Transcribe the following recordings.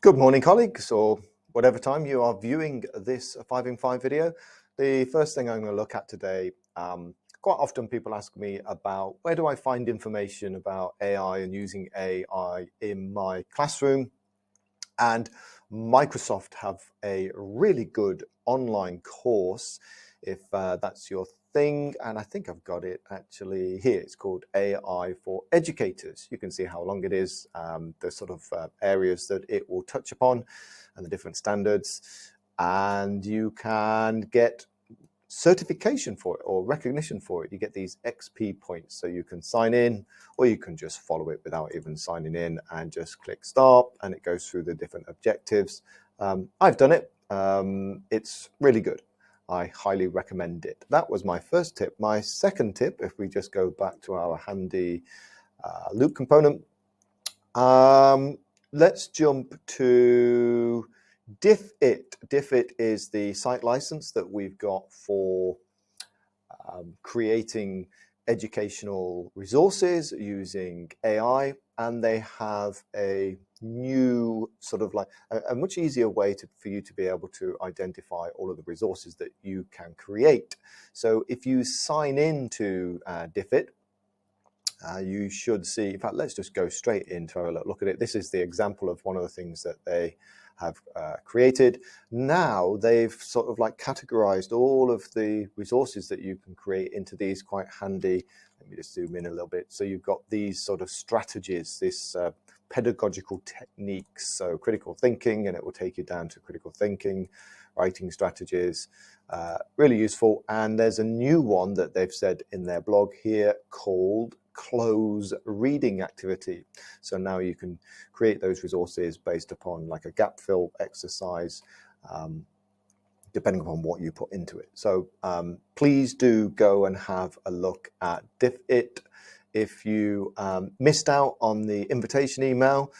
Good morning, colleagues, or whatever time you are viewing this 5 in 5 video. The first thing I'm going to look at today, quite often people ask me about where do I find information about AI and using AI in my classroom. And Microsoft have a really good online course, if that's your thing. And I think I've got it actually here. It's called AI for Educators. You can see how long it is, the sort of areas that it will touch upon and the different standards. And you can get certification for it or recognition for it. You get these XP points, so you can sign in or you can just follow it without even signing in and just click start, and it goes through the different objectives. I've done it. It's really good. I highly recommend it. That was my first tip. My second tip, if we just go back to our handy loop component, let's jump to Diffit. Diffit is the site license that we've got for creating educational resources using AI, and they have a new sort of like a much easier way for you to be able to identify all of the resources that you can create. So if you sign in to Diffit, you should see, in fact, let's just go straight into a look at it. This is the example of one of the things that they have created. Now they've sort of like categorized all of the resources that you can create into these quite handy. Let me just zoom in a little bit. So you've got these sort of strategies, this pedagogical techniques, so critical thinking, and it will take you down to critical thinking, writing strategies, really useful. And there's a new one that they've said in their blog here called cloze reading activity. So now you can create those resources based upon like a gap fill exercise, depending upon what you put into it. So please do go and have a look at Diffit. If you missed out on the invitation email,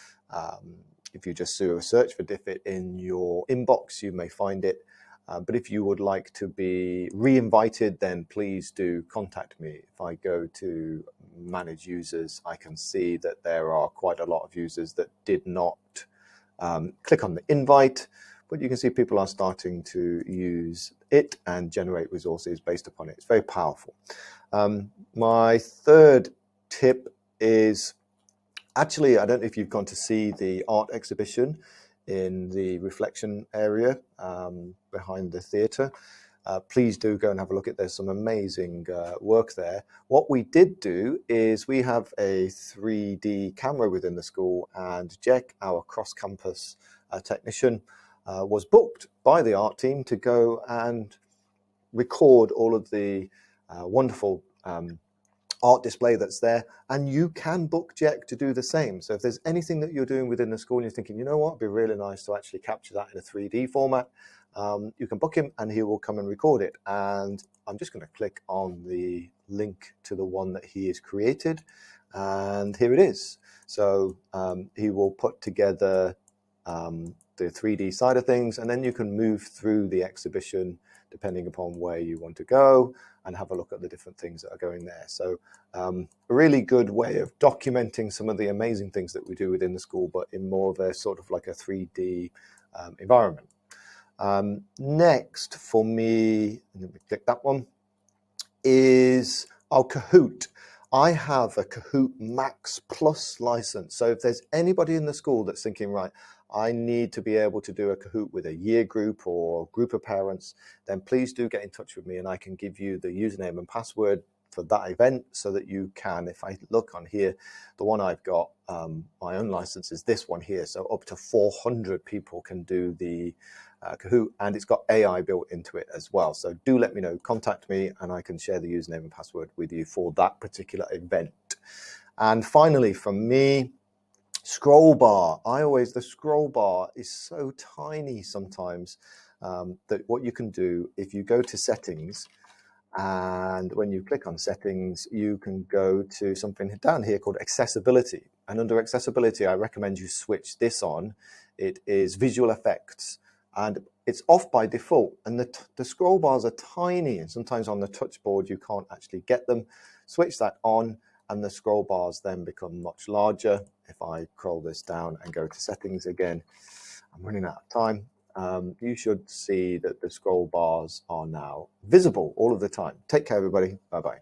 if you just do a search for Diffit in your inbox, you may find it. But if you would like to be re-invited, then please do contact me. If I go to manage users, I can see that there are quite a lot of users that did not click on the invite, but you can see people are starting to use it and generate resources based upon it. It's very powerful. My third tip is actually, I don't know if you've gone to see the art exhibition in the reflection area behind the theatre. Please do go and have a look at. There's some amazing work there. What we did do is we have a 3D camera within the school, and Jeck, our cross-campus technician, was booked by the art team to go and record all of the wonderful art display that's there, and you can book Jeck to do the same. So if there's anything that you're doing within the school and you're thinking, you know what, it'd be really nice to actually capture that in a 3D format, you can book him and he will come and record it. And I'm just going to click on the link to the one that he has created, and here it is. So he will put together the 3D side of things, and then you can move through the exhibition depending upon where you want to go and have a look at the different things that are going there. So a really good way of documenting some of the amazing things that we do within the school, but in more of a sort of like a 3D environment. Next for me, let me click that one, is our Kahoot. I have a Kahoot Max Plus license. So if there's anybody in the school that's thinking, right, I need to be able to do a Kahoot with a year group or group of parents, then please do get in touch with me and I can give you the username and password for that event so that you can, if I look on here, the one I've got, my own license is this one here. So up to 400 people can do the Kahoot, and it's got AI built into it as well. So do let me know, contact me, and I can share the username and password with you for that particular event. And finally, from me, scrollbar. The scrollbar is so tiny sometimes that what you can do, if you go to settings, and when you click on settings, you can go to something down here called accessibility. And under accessibility, I recommend you switch this on. It is visual effects, and it's off by default. And the scroll bars are tiny, and sometimes on the touch board, you can't actually get them. Switch that on, and the scroll bars then become much larger. If I scroll this down and go to settings again, I'm running out of time. You should see that the scroll bars are now visible all of the time. Take care, everybody. Bye-bye.